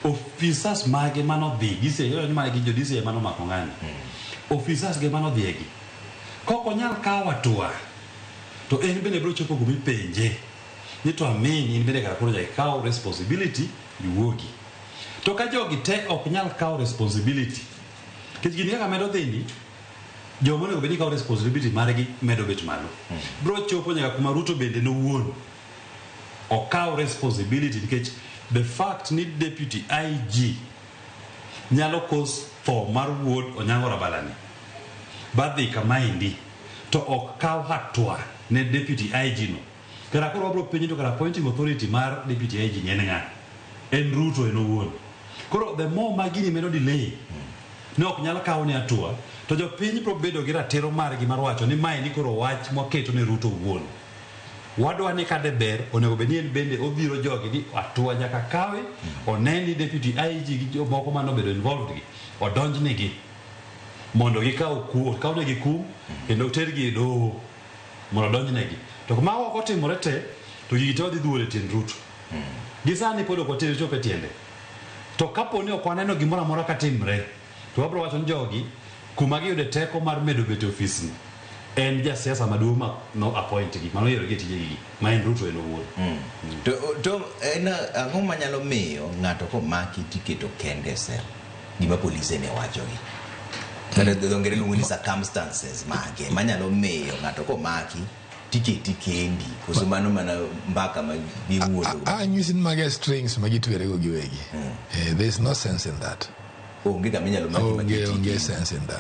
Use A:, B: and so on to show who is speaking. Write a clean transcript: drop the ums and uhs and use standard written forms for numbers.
A: Officers mage mano dhi gise yo ni magi jo DCI mano makongani. Officers ge mano dhiegi. Koko nyal kawa tua. To en bende bro chopo gumi penje. Ni to amen in bende karakono ja kaw responsibility yuogi. To ka jogi te ok nyal kaw responsibility. Kech gini kaka medo dhini jomo nego bedi kaw responsibility margi medo bet malo. Bro chopo nyaka kuma Ruto bende no wuon. O kaw responsibility nikech the fact need deputy IG nyalo cause for mar wuod Onyango Rabalani badhi kamaindi to ok kaw hatua ne deputy IG no kara koro bro penjo to kara appointing authority mar deputy IG nyen nga en Ruto eno wuon koro the more magini medo delay ne ok nyalo kaw ne hatua to jo piny bro bedo gi ratiro margi mar wacho ni mai ni koro wach moketo ne Ruto wuon wadwa ni kade ber onego bedni bende obiro jogi ni atua nyaka kawe oneni deputy IG gi jomoko mano bedo involved gi odonjne gi mondo gikaw ne gi kum kendo tergi e doho mondo odonjne gi to kuma ok otimore te to gigi odhi dhuolo e tiend Ruto gisani pod ok otere chope tiende to kapo ni ok waneno gimoro amora katimre to wabro wacho ni jogi kuma giyude teko mar medo bet office ni en ja siasa maduong' ma no appoint gi mano yero gi tije gi ma en Ruto eno wuon
B: to en ang'o manyalo miyo ng'ato komaki tiketo kende sel gima polisi ne wacho gi kata dongere luongo ni circumstances mage manyalo miyo ng'ato komaki tiketi kendi koso mano mana mbaka ma giwuodo
C: using mage strings magitwere go giwegi there's no sense in that
B: onge ga minyalo maki
C: onge sense in that